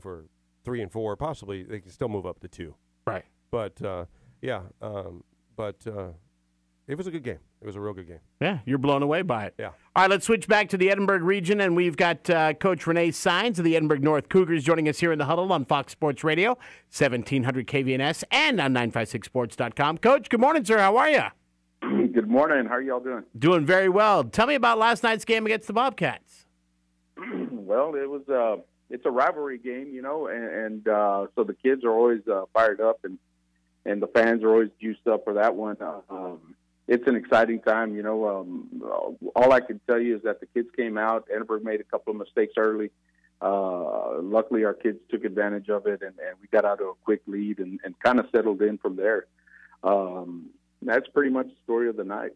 for 3 and 4. Possibly they can still move up to 2. Right. But it was a good game. It was a real good game. Yeah, you're blown away by it. Yeah. All right, let's switch back to the Edinburg region, and we've got Coach Rene Saenz of the Edinburg North Cougars joining us here in the Huddle on Fox Sports Radio, 1700 KVNS, and on 956sports.com. Coach, good morning, sir. How are you? Good morning. How are y'all doing? Doing very well. Tell me about last night's game against the Bobcats. Well, it's a rivalry game, and so the kids are always fired up, and the fans are always juiced up for that one. It's an exciting time, all I can tell you is that the kids came out. Edinburg made a couple of mistakes early. Luckily, our kids took advantage of it, and we got out to a quick lead and kind of settled in from there. That's pretty much the story of the night.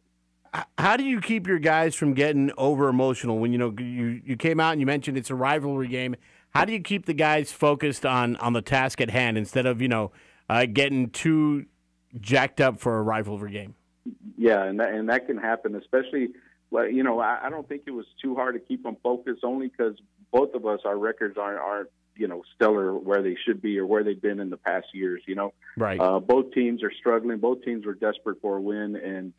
How do you keep your guys from getting over emotional when you came out and you mentioned it's a rivalry game? How do you keep the guys focused on the task at hand instead of getting too jacked up for a rivalry game? Yeah, and that can happen, especially. Well, I don't think it was too hard to keep them focused, only because both of us, our records aren't stellar where they should be or where they've been in the past years. Right. Both teams are struggling. Both teams were desperate for a win, and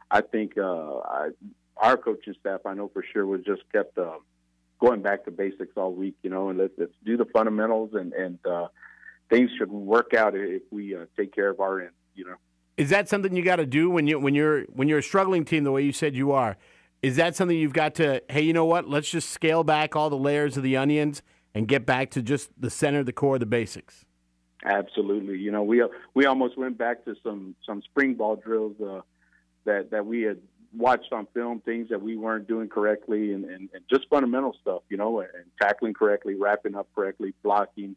I think our coaching staff, I know for sure, was just kept going back to basics all week. And let's do the fundamentals, and things should work out if we take care of our end. Is that something you got to do when you're a struggling team the way you said you are? Is that something you've got to? Hey, you know what? Let's just scale back all the layers of the onions and get back to just the center, the core, the basics. Absolutely. We almost went back to some spring ball drills that we had watched on film, things that we weren't doing correctly, and just fundamental stuff, and tackling correctly, wrapping up correctly, blocking,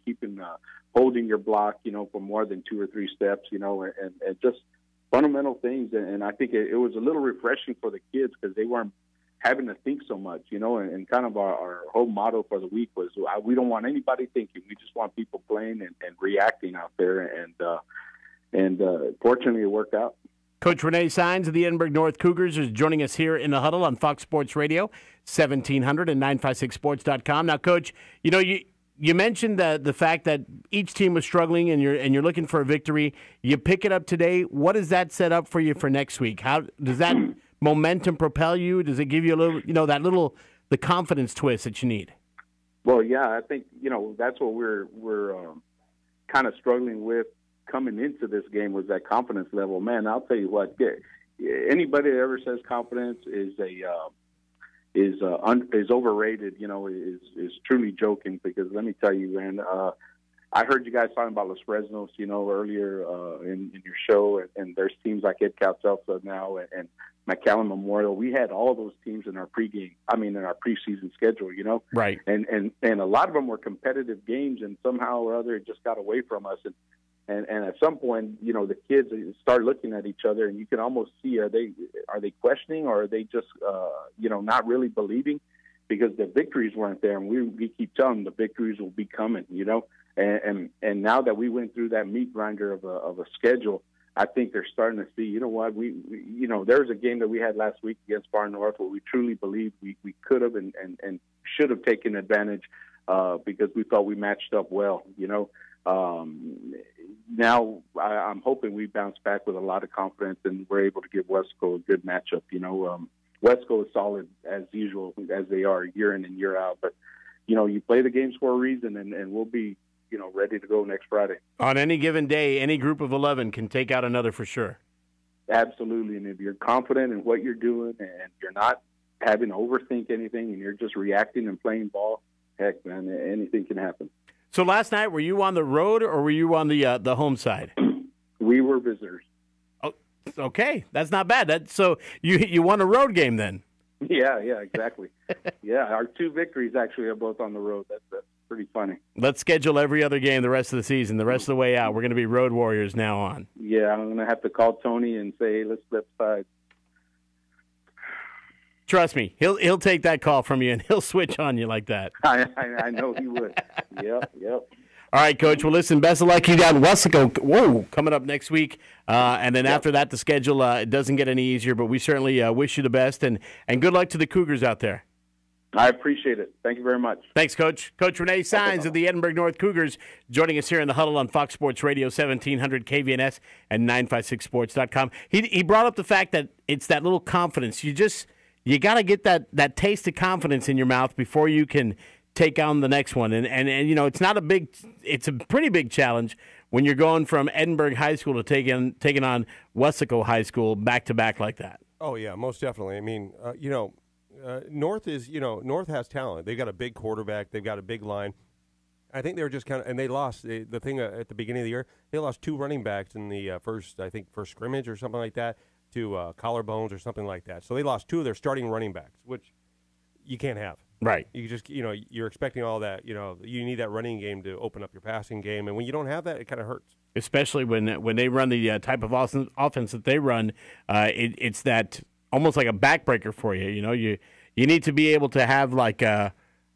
holding your block, for more than 2 or 3 steps, and just fundamental things. And I think it was a little refreshing for the kids because they weren't having to think so much, and kind of our whole motto for the week was we don't want anybody thinking. We just want people playing and reacting out there. And fortunately, it worked out. Coach Rene Saenz of the Edinburg North Cougars is joining us here in the Huddle on Fox Sports Radio, 1700 and 956sports.com. Now, Coach, you mentioned the fact that each team was struggling and you're looking for a victory. You pick it up today. What does that set up for you for next week? How does that momentum propel you? Does it give you a little, the confidence twist that you need? Well, yeah, I think, that's what we're kind of struggling with coming into this game was that confidence level. Man, I'll tell you what, anybody that ever says confidence is overrated, is truly joking, because let me tell you, man, I heard you guys talking about Los Fresnos, earlier in your show, and there's teams like Ed Calcelsa now and McAllen Memorial. We had all those teams in our preseason schedule, Right. And a lot of them were competitive games, and somehow or other it just got away from us. And at some point, the kids start looking at each other, and you can almost see, are they questioning, or are they just not really believing, because the victories weren't there, and we keep telling them the victories will be coming, and now that we went through that meat grinder of a schedule, I think they're starting to see, there was a game that we had last week against Far North where we truly believed we could have and should have taken advantage because we thought we matched up well, Now I'm hoping we bounce back with a lot of confidence and we're able to give Wesco a good matchup. Wesco is solid as usual, as they are year in and year out. But, you play the games for a reason, and we'll be, ready to go next Friday. On any given day, any group of 11 can take out another for sure. Absolutely. And if you're confident in what you're doing and you're not having to overthink anything and you're just reacting and playing ball, heck, man, anything can happen. So last night, were you on the road or were you on the home side? We were visitors. Oh, okay. That's not bad. So you won a road game then? Yeah, exactly. Yeah, our 2 victories actually are both on the road. That's pretty funny. Let's schedule every other game the rest of the season, the rest of the way out. We're going to be road warriors now on. Yeah, I'm going to have to call Tony and say, hey, let's flip sides. Trust me, he'll take that call from you and he'll switch on you like that. I know he would. Yep. All right, Coach. Well, listen, best of luck. You got Wesco coming up next week. And then after that, the schedule it doesn't get any easier, but we certainly wish you the best. And good luck to the Cougars out there. I appreciate it. Thank you very much. Thanks, Coach. Coach Rene Saenz of the Edinburg North Cougars joining us here in the Huddle on Fox Sports Radio, 1700 KVNS and 956sports.com. He brought up the fact that it's that little confidence. You got to get that taste of confidence in your mouth before you can take on the next one. And you know, it's a pretty big challenge when you're going from Edinburg High School to taking on Wesco High School back-to-back like that. Oh, yeah, most definitely. I mean, North has talent. They've got a big quarterback. They've got a big line. I think they were just kind of – and they lost the thing at the beginning of the year. They lost 2 running backs in the first scrimmage or something like that to collarbones or something like that. So they lost 2 of their starting running backs, which you can't have. Right. You just – you're expecting all that. You need that running game to open up your passing game. And when you don't have that, it kind of hurts. Especially when they run the type of offense that they run, it's that – almost like a backbreaker for you. You need to be able to have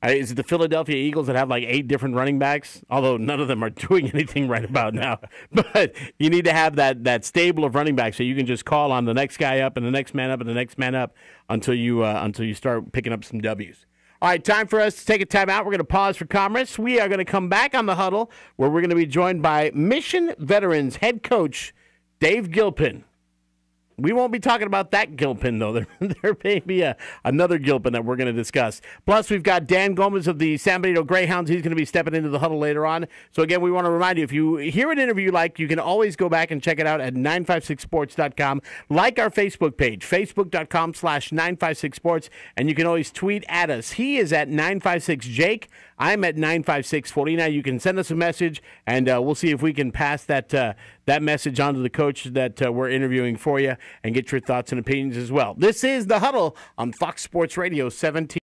is it the Philadelphia Eagles that have 8 different running backs? Although none of them are doing anything right about now. But you need to have that stable of running backs so you can just call on the next guy up and the next man up and the next man up until you start picking up some W's. All right, time for us to take a time out. We're going to pause for commerce. We are going to come back on the Huddle where we're going to be joined by Mission Veterans head coach Dave Gilpin. We won't be talking about that Gilpin, though. There may be another Gilpin that we're going to discuss. Plus, we've got Dan Gomez of the San Benito Greyhounds. He's going to be stepping into the Huddle later on. So, again, we want to remind you, if you hear an interview you like, you can always go back and check it out at 956sports.com. Like our Facebook page, facebook.com/956sports, and you can always tweet at us. He is at 956Jake. I'm at 95640. Now, you can send us a message, and we'll see if we can pass that message on to the coach that we're interviewing for you and get your thoughts and opinions as well. This is The Huddle on Fox Sports Radio 17.